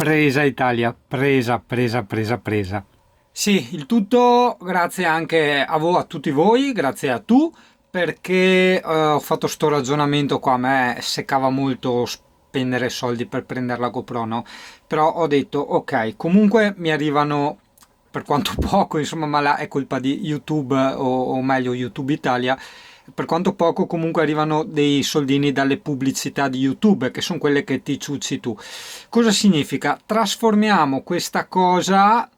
Presa Italia, presa. Sì, il tutto grazie anche a voi, a tutti voi, grazie a tu, perché ho fatto sto ragionamento qua, a me seccava molto spendere soldi per prendere la GoPro, no? Però ho detto, ok, comunque mi arrivano per quanto poco, insomma, ma là è colpa di YouTube o meglio YouTube Italia. Per quanto poco comunque arrivano dei soldini dalle pubblicità di YouTube, che sono quelle che ti ciucci tu. Cosa significa? Trasformiamo questa cosa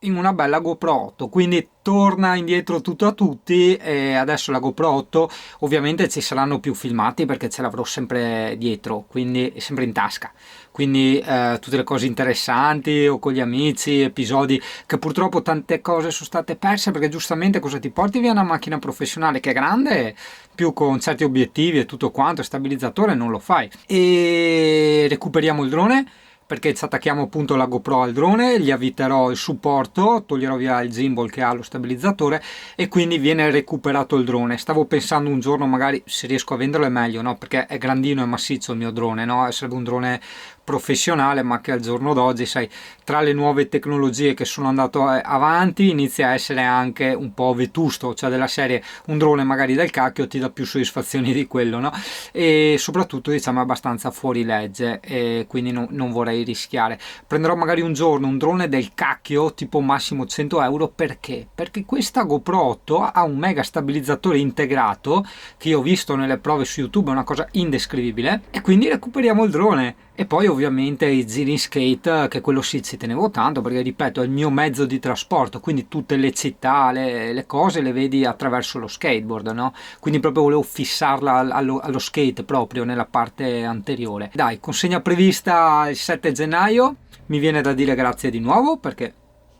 in una bella GoPro 8, quindi torna indietro tutto a tutti e adesso la GoPro 8 ovviamente ci saranno più filmati perché ce l'avrò sempre dietro, quindi sempre in tasca, quindi tutte le cose interessanti o con gli amici, episodi che purtroppo tante cose sono state perse perché giustamente cosa ti porti via una macchina professionale che è grande più con certi obiettivi e tutto quanto, stabilizzatore non lo fai e recuperiamo il drone perché ci attacchiamo appunto la GoPro al drone, gli avviterò il supporto, toglierò via il gimbal che ha lo stabilizzatore e quindi viene recuperato il drone. Stavo pensando un giorno magari se riesco a venderlo è meglio, no? Perché è grandino e massiccio il mio drone, no? Sarebbe un drone professionale ma che al giorno d'oggi, sai, tra le nuove tecnologie che sono andato avanti inizia a essere anche un po' vetusto, cioè della serie un drone magari del cacchio ti dà più soddisfazioni di quello, no? E soprattutto diciamo è abbastanza fuori legge e quindi non vorrei rischiare. Prenderò magari un giorno un drone del cacchio tipo massimo 100 euro perché? Perché questa GoPro 8 ha un mega stabilizzatore integrato che io ho visto nelle prove su YouTube, è una cosa indescrivibile e quindi recuperiamo il drone. E poi ovviamente i giri in skate, che quello sì ci tenevo tanto perché ripeto è il mio mezzo di trasporto, quindi tutte le città, le cose le vedi attraverso lo skateboard, no? Quindi proprio volevo fissarla allo skate proprio nella parte anteriore. Dai, consegna prevista il 7 gennaio, mi viene da dire grazie di nuovo perché,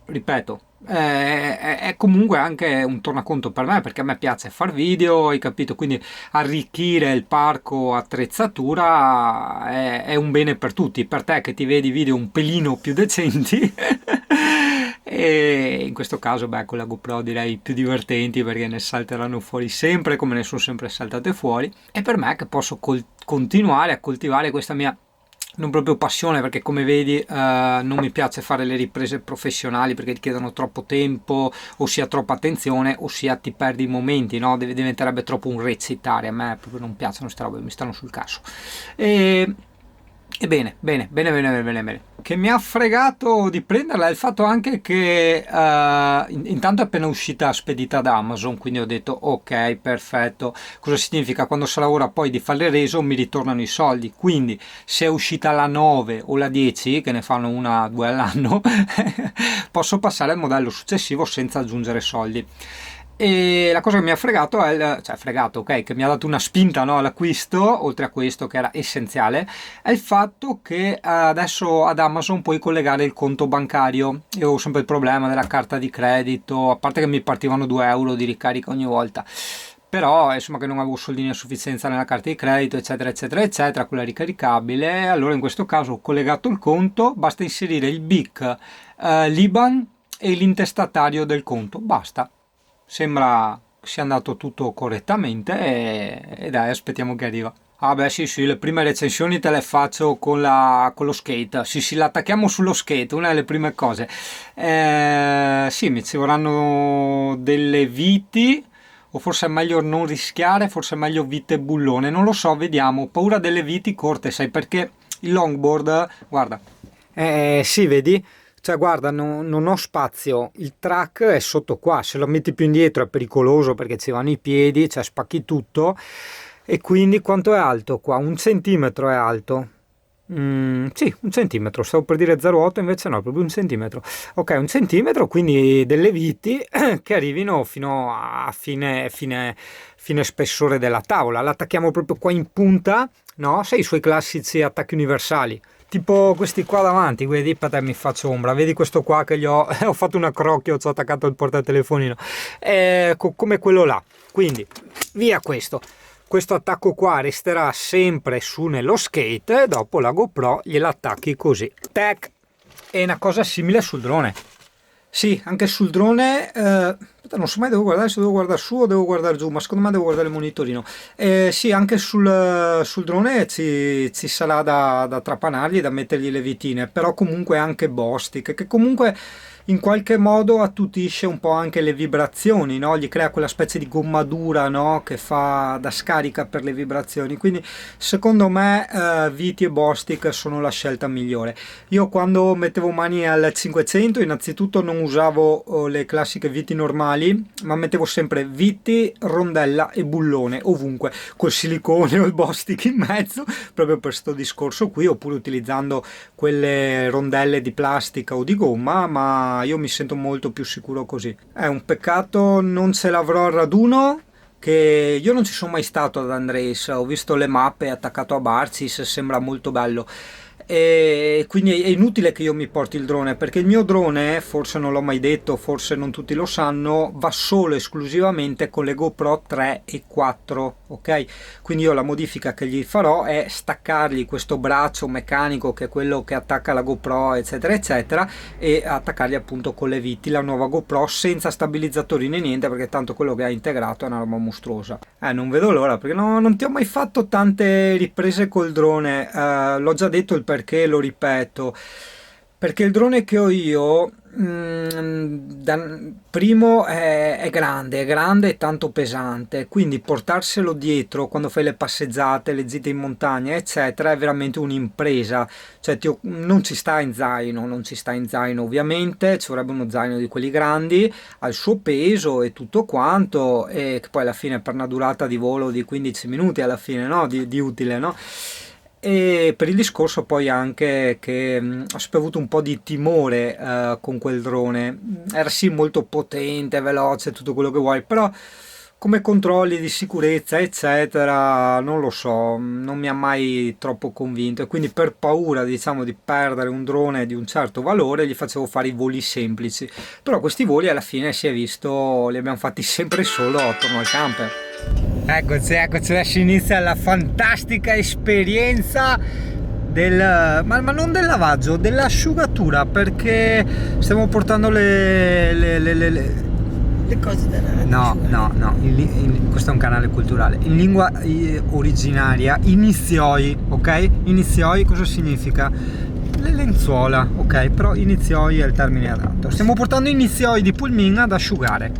ripeto, è comunque anche un tornaconto per me perché a me piace far video, hai capito? Quindi arricchire il parco attrezzatura è un bene per tutti, per te che ti vedi video un pelino più decenti e in questo caso beh con la GoPro direi più divertenti perché ne salteranno fuori sempre come ne sono sempre saltate fuori e per me che posso continuare a coltivare questa mia non proprio passione perché come vedi non mi piace fare le riprese professionali perché richiedono troppo tempo ossia troppa attenzione ossia ti perdi i momenti, no? Diventerebbe troppo un recitare, a me proprio non piacciono queste robe, mi stanno sul caso e e bene. Che mi ha fregato di prenderla è il fatto anche che intanto è appena uscita spedita da Amazon, quindi ho detto ok, perfetto. Cosa significa? Quando si lavora poi di fare il reso mi ritornano i soldi, quindi se è uscita la 9 o la 10, che ne fanno una o due all'anno, posso passare al modello successivo senza aggiungere soldi. E la cosa che mi ha fregato è cioè fregato, ok, che mi ha dato una spinta, no, all'acquisto, oltre a questo che era essenziale, è il fatto che adesso ad Amazon puoi collegare il conto bancario. Io ho sempre il problema della carta di credito, a parte che mi partivano 2 euro di ricarica ogni volta. Però insomma che non avevo soldini a sufficienza nella carta di credito, eccetera, quella ricaricabile. Allora in questo caso ho collegato il conto, basta inserire il BIC, l'IBAN e l'intestatario del conto, basta. Sembra sia andato tutto correttamente e dai, aspettiamo che arriva. Ah beh sì, le prime recensioni te le faccio con lo skate. Sì, l'attacchiamo sullo skate, una delle prime cose. Sì, mi ci vorranno delle viti, o forse è meglio non rischiare, forse è meglio vite bullone, non lo so, vediamo. Ho paura delle viti corte, sai perché il longboard, guarda. Sì, vedi? Cioè, guarda, non ho spazio, il track è sotto qua, se lo metti più indietro è pericoloso perché ci vanno i piedi, cioè spacchi tutto. E quindi quanto è alto qua? Un centimetro è alto. Sì, un centimetro, stavo per dire 0,8 invece no, proprio un centimetro. Ok, un centimetro, quindi delle viti che arrivino fino a fine spessore della tavola. L'attacchiamo proprio qua in punta, no? Sai i suoi classici attacchi universali. Tipo questi qua davanti, vedi, aspetta, mi faccio ombra, vedi questo qua che gli ho, ho fatto un accrocchio, ci ho attaccato il portatelefonino, come quello là, quindi via questo attacco qua resterà sempre su nello skate e dopo la GoPro gliel'attacchi così, tac, è una cosa simile sul drone. Sì, anche sul drone Aspetta, non so mai, devo guardare se devo guardare su o devo guardare giù, ma secondo me devo guardare il monitorino. Sì, anche sul drone ci sarà da trapanargli, da mettergli le vitine, però comunque anche Bostik, che comunque in qualche modo attutisce un po' anche le vibrazioni, no? Gli crea quella specie di gomma dura, no? Che fa da scarica per le vibrazioni. Quindi secondo me Viti e Bostik sono la scelta migliore. Io quando mettevo mani al 500 innanzitutto non usavo le classiche viti normali, ma mettevo sempre viti, rondella e bullone ovunque, col silicone o il Bostik in mezzo, proprio per sto discorso qui, oppure utilizzando quelle rondelle di plastica o di gomma, ma io mi sento molto più sicuro così. È un peccato non ce l'avrò al raduno, che io non ci sono mai stato ad Andres, ho visto le mappe, attaccato a Barcis, sembra molto bello, e quindi è inutile che io mi porti il drone, perché il mio drone, forse non l'ho mai detto, forse non tutti lo sanno, va solo esclusivamente con le GoPro 3 e 4, ok? Quindi io la modifica che gli farò è staccargli questo braccio meccanico che è quello che attacca la GoPro eccetera eccetera, e attaccargli appunto con le viti la nuova GoPro senza stabilizzatori né niente, perché tanto quello che ha integrato è una roba mostruosa. Non vedo l'ora, perché non ti ho mai fatto tante riprese col drone, l'ho già detto il perché, lo ripeto, perché il drone che ho io primo è grande e tanto pesante, quindi portarselo dietro quando fai le passeggiate, le gite in montagna eccetera è veramente un'impresa, cioè non ci sta in zaino ovviamente, ci vorrebbe uno zaino di quelli grandi al suo peso e tutto quanto, e che poi alla fine per una durata di volo di 15 minuti alla fine, no? di utile, no? E per il discorso poi anche che ho sempre avuto un po' di timore con quel drone, era sì molto potente, veloce, tutto quello che vuoi, però come controlli di sicurezza eccetera non lo so, non mi ha mai troppo convinto, e quindi per paura diciamo di perdere un drone di un certo valore gli facevo fare i voli semplici, però questi voli alla fine si è visto li abbiamo fatti sempre solo attorno al camper. Eccoci, adesso inizia la fantastica esperienza ma non del lavaggio, dell'asciugatura, perché stiamo portando le cose da no, questo è un canale culturale in lingua originaria, inizioi, ok? Inizioi cosa significa? Le lenzuola, ok? Però inizioi è il termine adatto. Stiamo portando inizioi di pulmin ad asciugare.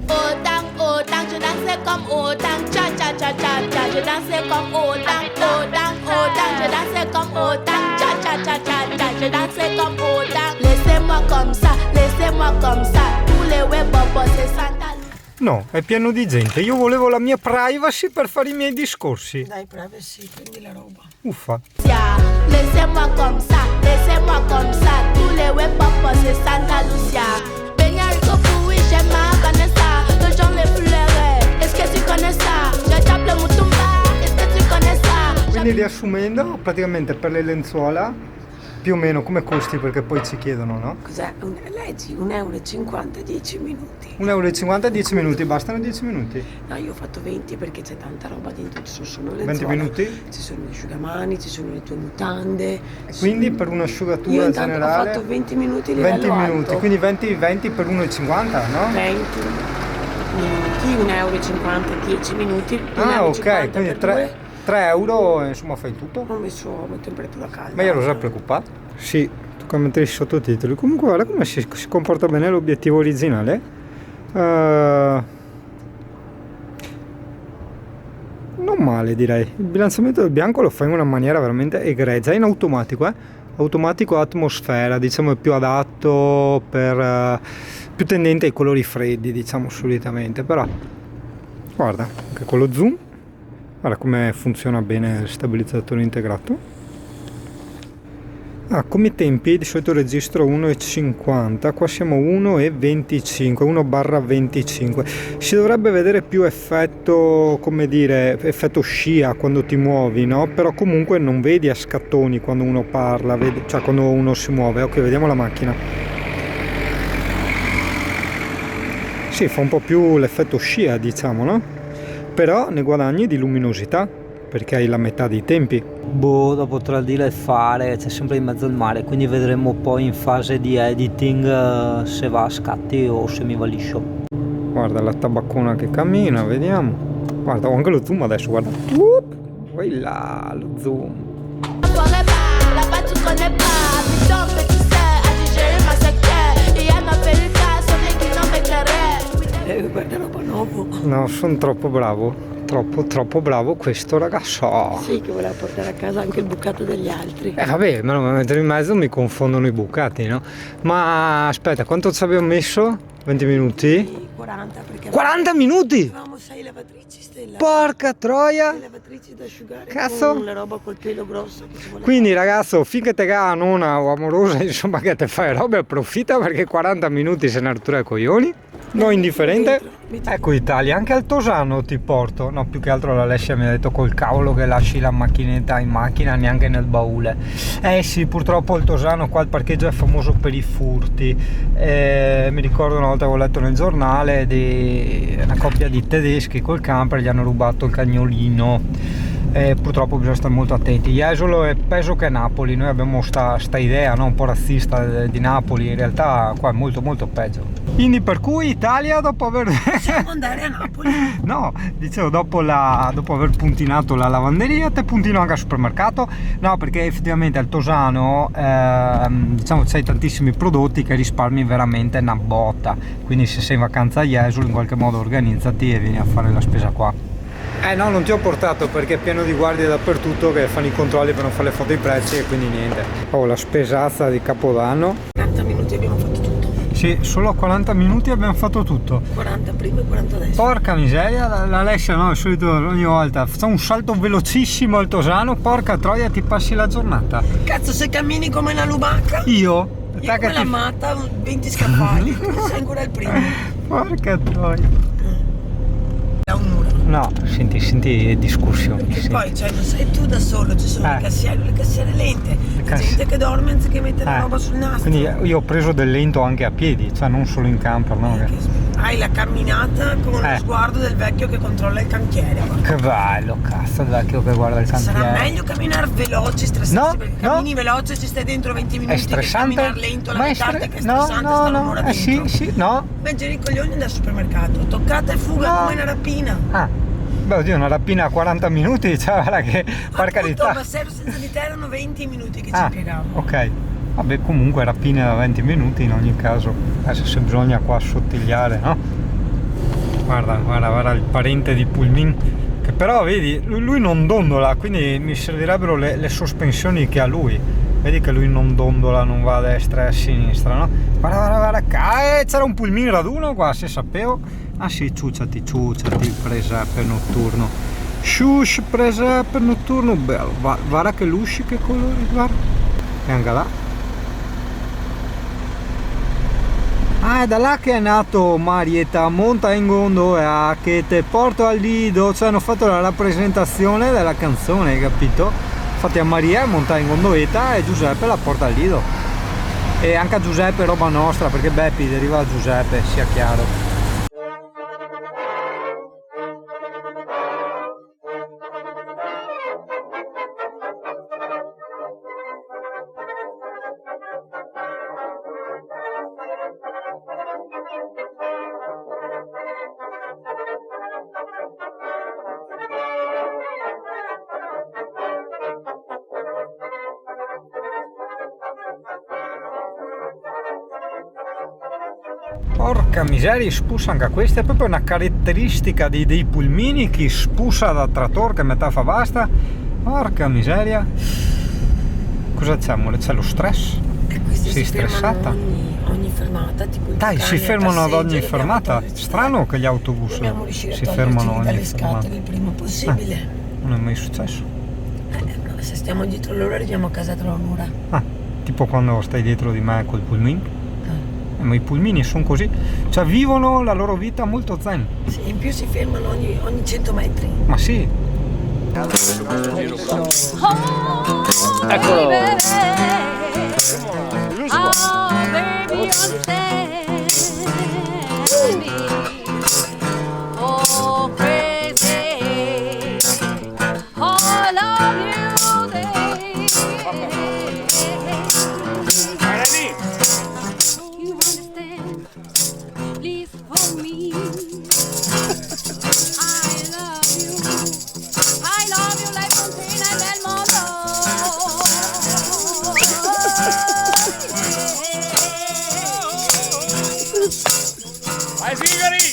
Je dansais comme autant, cha cha cha cha cha. Je dansais comme autant, je dansais comme autant, cha cha cha cha cha. Je dansais comme autant. Laissez-moi comme ça. Tous les web bobos e Santa. No, è pieno di gente. Io volevo la mia privacy per fare i miei discorsi. Dai, privacy, prendi la roba. Uffa. Laissez-moi comme ça. Tous les web bobos e Santa Lucia. Benyarico Pui, j'aime ma Vanessa. Le Jean les fleurs. Est-ce que tu connais ça? Je tape le Mutumba. Est-ce que tu connais ça? Quindi riassumendo, praticamente per le lenzuola più o meno come costi, perché poi ci chiedono, no? Cos'è? Leggi, 1,50 €, 10 minuti. 1,50 €, 10 minuti, bastano 10 minuti? No, io ho fatto 20 perché c'è tanta roba dentro, ci sono le 20 lenzuola, minuti? ci sono gli asciugamani, ci sono le tue mutande. Quindi per un'asciugatura io intanto generale? ho fatto 20 minuti 20 livello minuti, alto. quindi 20 per 1,50 €, no? 20 minuti, 1,50 €, 10 minuti. Ah, 1,50 ok, quindi per 3 euro, insomma fai tutto? Ho messo a temperatura calda. Ma io ero già preoccupato. Sì, tocca mettere i sottotitoli. Comunque guarda come si comporta bene l'obiettivo originale. Non male, direi. Il bilanciamento del bianco lo fai in una maniera veramente egregia, in automatico, automatico atmosfera, diciamo è più adatto per più tendente ai colori freddi, diciamo solitamente, però guarda anche con lo zoom, guarda come funziona bene il stabilizzatore integrato. Come tempi di solito registro 1,50, qua siamo 1,25, 1/25. Si dovrebbe vedere più effetto, come dire, effetto scia quando ti muovi, no? Però comunque non vedi a scattoni quando uno parla, cioè quando uno si muove. Ok, vediamo la macchina. Sì, fa un po' più l'effetto scia, diciamo, no? Però ne guadagni di luminosità, perché hai la metà dei tempi. Dopo tra il dire e fare c'è sempre in mezzo il mare, quindi vedremo poi in fase di editing se va a scatti o se mi va liscio. Guarda, guarda la tabaccona che cammina, vediamo. Guarda, ho anche lo zoom adesso, guarda. Vai là, lo zoom. Là-bas tu connais pas, putain que tu sais, à digérer ma secteur. Et Yann appelle le cas, son nez qui n'en m'éclairait. Guarda roba nuovo. No, sono troppo bravo. Troppo bravo questo ragazzo. Sì, che voleva portare a casa anche il bucato degli altri. Vabbè, me lo metto in mezzo, mi confondono i bucati, no? Ma aspetta, quanto ci abbiamo messo? 20 minuti? Sì, 40 perché 40 minuti? avevamo 6 lavatrici, Stella. Porca troia! 6 lavatrici da asciugare. Cazzo. Con la roba col pelo grosso che ci vuole. Quindi ragazzo, finché te ga nonna o amorosa, insomma, che te fai roba, approfitta perché 40 minuti se ne rottura i coglioni. No, indifferente. Ecco Italia, anche al Tosano ti porto. No, più che altro l'Alessia mi ha detto col cavolo che lasci la macchinetta in macchina, neanche nel baule. Sì, purtroppo il Tosano qua il parcheggio è famoso per i furti. Mi ricordo una volta che ho letto nel giornale di una coppia di tedeschi col camper, gli hanno rubato il cagnolino. Purtroppo bisogna stare molto attenti. Jesolo è peso che Napoli, noi abbiamo sta idea, no? Un po' razzista di Napoli, in realtà qua è molto peggio. Quindi per cui Italia, dopo aver Possiamo andare a Napoli? no, dicevo dopo aver puntinato la lavanderia te puntino anche al supermercato. No, perché effettivamente al Tosano diciamo c'hai tantissimi prodotti che risparmi veramente una botta, quindi se sei in vacanza a Jesolo in qualche modo organizzati e vieni a fare la spesa qua. No, non ti ho portato perché è pieno di guardie dappertutto che fanno i controlli per non fare le foto ai prezzi e quindi niente. La spesazza di Capodanno. 40 minuti abbiamo fatto tutto. Sì, solo a 40 minuti abbiamo fatto tutto. 40 prima e 40 adesso. Porca miseria, l'Alessia no, al solito ogni volta facciamo un salto velocissimo al Tosano, porca troia ti passi la giornata. Cazzo, se cammini come una lumaca? Io? Io come la matta, 20 scaffali, tu sei ancora il primo. Porca troia. È un'ora. No, senti discussioni. Perché senti. poi cioè, non sei tu da solo, ci sono le cassiere lente, la gente che dorme anziché mettere la roba sul nastro. Quindi io ho preso del lento anche a piedi, cioè non solo in camper, no? Hai la camminata con lo sguardo del vecchio che controlla il cantiere. Che bello, cazzo, il vecchio che guarda il cantiere. Sarà meglio camminare veloci, stressati, perché cammini veloce ci stai dentro 20 minuti. È stressante? Che camminare lento, lamentarti che è stressante, stare un'ora dentro. Sì, no. Beh, giri i coglioni andare al supermercato, toccata e fuga come una rapina. Beh, oddio, una rapina a 40 minuti, cioè guarda che per carità. Ma se ero senza di te erano 20 minuti che ci impiegavo. Ok. Vabbè, comunque rapine da 20 minuti in ogni caso. Adesso se bisogna qua assottigliare, no? Guarda il parente di Pulmin. Che però, vedi, lui non dondola, quindi mi servirebbero le sospensioni che ha lui. Vedi che lui non dondola, non va a destra e a sinistra, no? Guarda, c'era un Pulmin raduno qua, se sapevo. Ah sì, ciucciati, presepe notturno. Shush, presepe notturno, bello. Guarda che luci, che colori, guarda. E anche là. È da là che è nato Marietta, monta in gondola che te porto al lido. Cioè hanno fatto la rappresentazione della canzone, hai capito? Infatti a Maria monta in gondoletta e Giuseppe la porta al lido. E anche a Giuseppe è roba nostra, perché Beppi deriva da Giuseppe, sia chiaro. Porca miseria, spusa anche questa, è proprio una caratteristica dei pulmini che spusa da trattore che metà fa basta. Porca miseria. Cosa c'è amore? C'è lo stress? Sei stressata? Ogni fermata, tipo dai, si fermano ad ogni fermata. Strano che gli autobus si fermano ogni fermata. Il prima possibile. Non è mai successo. Se stiamo dietro loro arriviamo a casa tra un'ora. Tipo quando stai dietro di me col pulmino. Ma i pulmini sono così, cioè vivono la loro vita molto zen. Sì, in più si fermano ogni 100 metri. Ma sì. Eccolo. Please for me. Vai sigari!